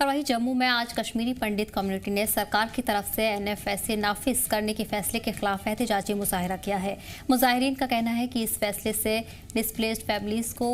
और वहीं जम्मू में आज कश्मीरी पंडित कम्युनिटी ने सरकार की तरफ से एनएफएसए नाफिज करने के फैसले के खिलाफ एहतजाजी मुजाहिरा किया है। मुजाहिरीन का कहना है कि इस फैसले से डिस्प्लेस्ड फैमिलीज को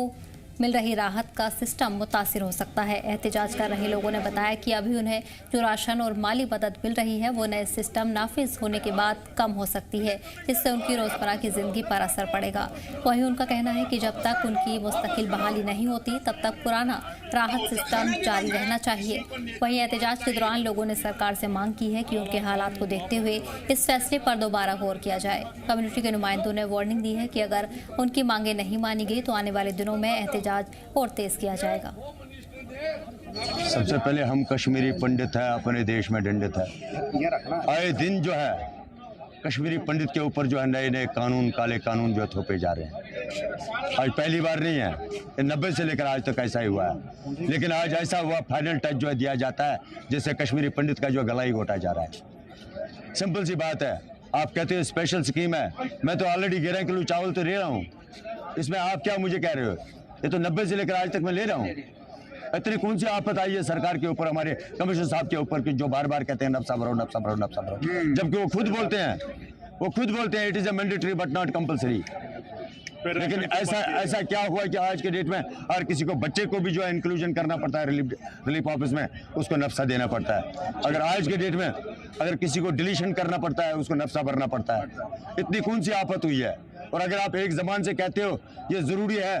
मिल रही राहत का सिस्टम मुतासिर हो सकता है। एहतजाज कर रहे लोगों ने बताया कि अभी उन्हें जो राशन और माली मदद मिल रही है वो नए सिस्टम नाफिज होने के बाद कम हो सकती है, जिससे उनकी रोज़मर्रा की ज़िंदगी पर असर पड़ेगा। वहीं उनका कहना है कि जब तक उनकी मुस्तकिल बहाली नहीं होती तब तक पुराना राहत सिस्टम जारी रहना चाहिए। वहीं एहतजाज के दौरान लोगों ने सरकार से मांग की है कि उनके हालात को देखते हुए इस फैसले पर दोबारा गौर किया जाए। कम्युनिटी के नुमाइंदों ने वार्निंग दी है कि अगर उनकी मांगें नहीं मानी गई तो आने वाले दिनों में एहतजाज और तेज किया जाएगा। सबसे पहले हम कश्मीरी पंडित है, अपने देश में दंडित है। आए दिन जो है कश्मीरी पंडित के ऊपर जो है नए नए कानून, काले कानून जो है थोपे जा रहे हैं। आज पहली बार नहीं है, ये 90 से लेकर आज तक ऐसा ही हुआ है। लेकिन आज ऐसा हुआ फाइनल टच जो है दिया जाता है, जिससे कश्मीरी पंडित का जो गला ही घोटा जा रहा है। सिंपल सी बात है, आप कहते हो स्पेशल स्कीम है, मैं तो ऑलरेडी 11 किलो चावल तो ले रहा हूँ, इसमें आप क्या मुझे कह रहे हो? ये तो 90 से लेकर आज तक मैं ले रहा हूँ। इतनी कौन सी आफत आई है सरकार के ऊपर, हमारे कमिश्नर साहब के ऊपर, कि जो बार बार कहते हैं नफसा भरो नफसा भरो नफसा भरो, जबकि वो खुद बोलते हैं it is a mandatory but not compulsory. लेकिन ऐसा क्या हुआ कि आज के डेट में हर किसी को, बच्चे को भी जो है इंक्लूजन करना पड़ता है रिलीफ ऑफिस में, उसको नफसा देना पड़ता है। अगर आज के डेट में अगर किसी को डिलीशन करना पड़ता है, उसको नफसा भरना पड़ता है। इतनी कौन सी आफत हुई है? और अगर आप एक जबान से कहते हो ये जरूरी है,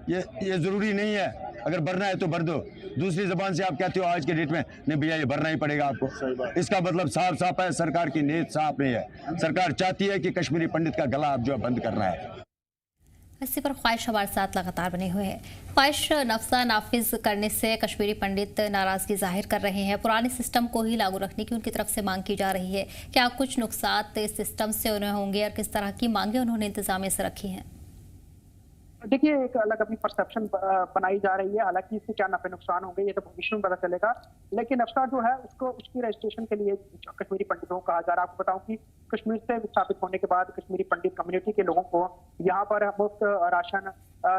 ये जरूरी नहीं है, अगर भरना है तो भर दो, दूसरी जबान से आप कहते हो आज के डेट में नहीं भैया ये भरना ही पड़ेगा आपको, इसका मतलब साफ साफ है सरकार की नीयत साफ नहीं है। सरकार चाहती है कि कश्मीरी पंडित का गला आप जो है बंद करना है। इसी पर ख्वाहिश हमारे साथ लगातार बने हुए हैं। ख्वाहिश, नफसा नाफिज करने से कश्मीरी पंडित नाराजगी जाहिर कर रहे हैं, पुराने सिस्टम को ही लागू रखने की उनकी तरफ से मांग की जा रही है। क्या कुछ नुकसान इस सिस्टम से उन्हें होंगे और किस तरह की मांगे उन्होंने इंतजामिया से रखी हैं? देखिए, एक अलग अपनी परसेप्शन बनाई जा रही है। हालांकि इससे क्या नफे नुकसान होंगे ये तो भविष्य में पता चलेगा। लेकिन नफसा जो है उसको उसकी रजिस्ट्रेशन के लिए कश्मीरी पंडितों को कहा जा रहा है। आपको बताऊं कि कश्मीर से विस्थापित होने के बाद कश्मीरी पंडित कम्युनिटी के लोगों को यहाँ पर मुफ्त राशन,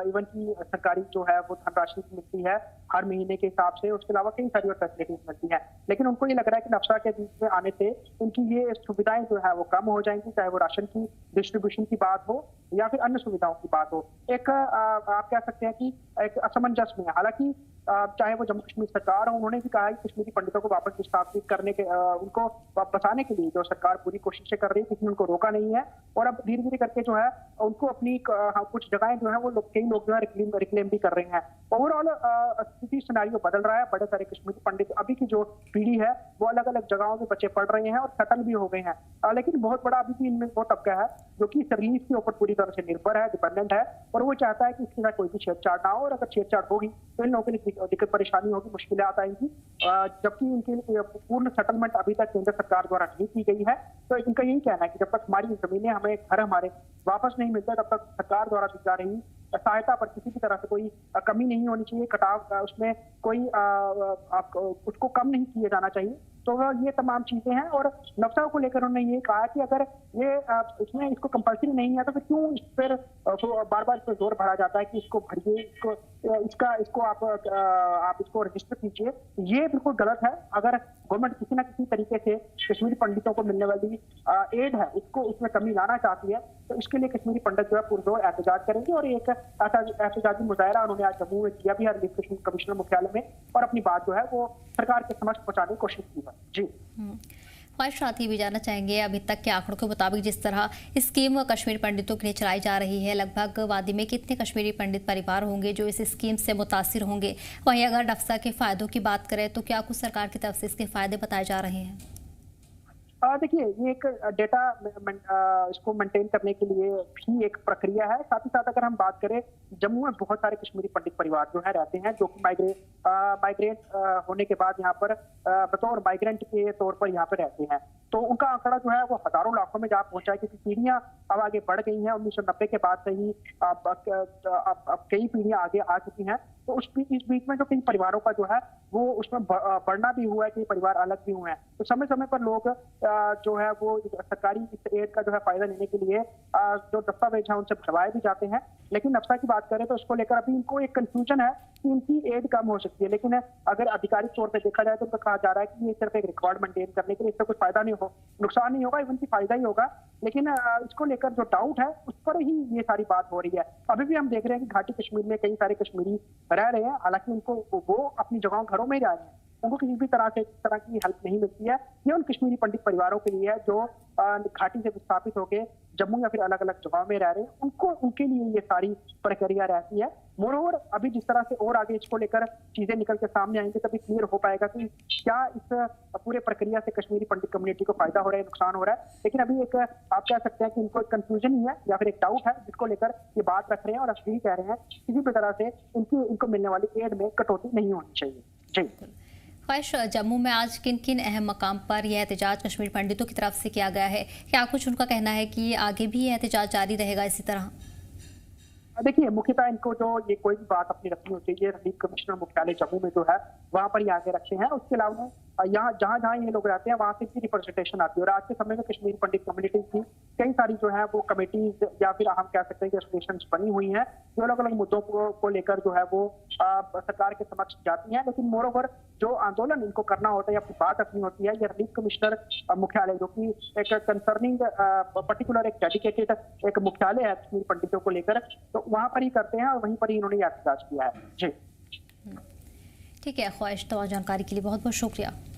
इवन की सरकारी जो है वो धनराशि मिलती है हर महीने के हिसाब से। उसके अलावा कई सारी और फैसिलिटीज मिलती हैं। लेकिन उनको ये लग रहा है कि नफसा के बीच में आने से उनकी ये सुविधाएं जो है वो कम हो जाएंगी, चाहे वो राशन की डिस्ट्रीब्यूशन की बात हो या फिर अन्य सुविधाओं की बात हो। एक आप कह सकते हैं कि एक असमंजस में है। हालांकि चाहे वो जम्मू कश्मीर सरकार हो, उन्होंने भी कहा है कि कश्मीरी पंडितों को वापस विस्थापित करने के, उनको बसाने के लिए जो सरकार पूरी कोशिशें कर रही है, किसी ने उनको रोका नहीं है। और अब धीरे धीरे करके जो है उनको अपनी कुछ जगहें जो है वो कई लोग जो है रिक्लेम भी कर रहे हैं। ओवरऑल स्थिति सिनेरियो बदल रहा है। बड़े सारे कश्मीरी पंडित, अभी की जो पीढ़ी है वो अलग अलग जगहों में बच्चे पढ़ रहे हैं और सेटल भी हो गए हैं। लेकिन बहुत बड़ा अभी भी इनमें वो तबका है जो कि रिलीफ के ऊपर पूरी तरह से निर्भर है, डिपेंडेंट है, और वो चाहता है कि इसके साथ कोई भी छेड़छाड़ ना हो। और अगर छेड़छाड़ होगी तो इन लोगों के लिए दिक्कत परेशानी होगी, मुश्किलें आएंगी। जबकि इनके पूर्ण सेटलमेंट अभी तक केंद्र सरकार द्वारा नहीं की गई है। तो इनका यही कहना है कि जब तक हमारी जमीनें, हमें घर हमारे वापस नहीं मिलते, तब तक सरकार द्वारा दी जा रही सहायता पर किसी भी तरह से कोई कमी नहीं होनी चाहिए। कटाव, उसमें कोई उसको कम नहीं किया जाना चाहिए। तो ये तमाम चीजें हैं। और नफसा को लेकर उन्होंने ये कहा कि अगर ये इसमें इसको कंपल्सरी नहीं है तो फिर क्यों इस पर बार बार इस पर जोर भरा जाता है कि इसको भरिए, इसको आप इसको रजिस्टर कीजिए। ये बिल्कुल गलत है। अगर गवर्नमेंट किसी ना किसी तरीके से कश्मीरी पंडितों को मिलने वाली एड है, इसको इसमें कमी लाना चाहती है, तो इसके लिए कश्मीरी पंडित जो है पुरजोर एहतजाज करेंगे। और एक एहतजाजी मुजाहिरा उन्होंने आज जम्मू में किया भी है, रिलीफ कमिश्नर मुख्यालय में, और अपनी बात जो है वो सरकार के समक्ष पहुंचाने की कोशिश की है। जी, ख्वाहिश साथ ही भी जानना चाहेंगे, अभी तक के आंकड़ों के मुताबिक जिस तरह स्कीम कश्मीरी पंडितों के लिए चलाई जा रही है, लगभग वादी में कितने कश्मीरी पंडित परिवार होंगे जो इस स्कीम से मुतासिर होंगे? वहीं अगर नफसा के फायदों की बात करें तो क्या कुछ सरकार की तरफ से इसके फायदे बताए जा रहे हैं? देखिए, ये एक डेटा इसको मेंटेन करने के लिए भी एक प्रक्रिया है। साथ ही साथ अगर हम बात करें, जम्मू में बहुत सारे कश्मीरी पंडित परिवार जो है रहते हैं, जो कि माइग्रेट होने के बाद यहाँ पर बतौर माइग्रेंट के तौर पर यहाँ पर रहते हैं। तो उनका आंकड़ा जो है वो हजारों लाखों में जा पहुंचा है, क्योंकि पीढ़ियां अब आगे बढ़ गई हैं। 1990 के बाद से ही अब कई पीढ़ियां आगे आ चुकी हैं। तो इस बीच में जो कई परिवारों का जो है वो उसमें बढ़ना भी हुआ है, कई परिवार अलग भी हुए हैं। तो समय समय पर लोग जो है वो सरकारी इस एड का जो है फायदा लेने के लिए जो दस्तावेज है उनसे भरवाए भी जाते हैं। लेकिन नफ्सा की बात करें तो उसको लेकर अभी इनको एक कंफ्यूजन है कि इनकी एड कम हो सकती है, लेकिन अगर आधिकारिक तौर पर देखा जाए तो कहा जा रहा है कि ये सिर्फ एक रिकॉर्ड मेंटेन करने के लिए, इससे कुछ फायदा नहीं हो, नुकसान नहीं होगा, इवन की फायदा ही होगा। लेकिन इसको लेकर जो डाउट है उस पर ही ये सारी बात हो रही है। अभी भी हम देख रहे हैं कि घाटी कश्मीर में कई सारे कश्मीरी रह रहे हैं, हालांकि उनको वो अपनी जगहों घरों में ही रह रहे हैं, उनको किसी भी तरह की हेल्प नहीं मिलती है। ये उन कश्मीरी पंडित परिवारों के लिए है जो घाटी से विस्थापित होकर जम्मू या फिर अलग अलग जगहों में रह रहे हैं, उनके लिए ये सारी प्रक्रिया रहती है। मोरोवर अभी जिस तरह से और आगे इसको लेकर चीजें निकल के सामने आएंगे तभी क्लियर हो पाएगा कि क्या इस पूरे प्रक्रिया से कश्मीरी पंडित कम्युनिटी को फायदा हो रहा है, नुकसान हो रहा है। लेकिन अभी एक आप कह सकते हैं कि इनको एक कंफ्यूजन ही है या फिर एक डाउट है जिसको लेकर ये बात रख रहे हैं और अभी कह रहे हैं किसी भी तरह से इनको मिलने वाली एड में कटौती नहीं होनी चाहिए। जी ख्वाहिश, जम्मू में आज किन किन अहम मकाम पर यह एहतजाज कश्मीर पंडितों की तरफ से किया गया है? क्या कुछ उनका कहना है कि आगे भी यह एहतजाज जारी रहेगा इसी तरह? देखिए, मुख्यतः इनको जो ये कोई भी बात अपनी रखनी होती है, रिलीफ कमिश्नर मुख्यालय जम्मू में जो है वहां पर ये आगे रखते हैं। उसके अलावा यहाँ जहाँ ये लोग रहते हैं वहां से इनकी रिप्रेजेंटेशन आती है। और आज के समय में कश्मीर पंडित कम्युनिटी की कई सारी जो है वो कमेटीज या फिर हम कह सकते हैं कि एसोसिएशन बनी हुई हैं जो अलग अलग मुद्दों को लेकर जो है वो सरकार के समक्ष जाती हैं। लेकिन मोरोवर जो आंदोलन इनको करना होता है या अपनी बात रखनी होती है, ये रिलीफ कमिश्नर मुख्यालय जो कि एक कंसर्निंग पर्टिकुलर एक डेडिकेटेड एक मुख्यालय है कश्मीर पंडितों को लेकर, तो वहां पर ही करते हैं और वहीं पर ही इन्होंने एहतजाज किया है। जी ठीक है ख्वाहिश, तो जानकारी के लिए बहुत बहुत शुक्रिया।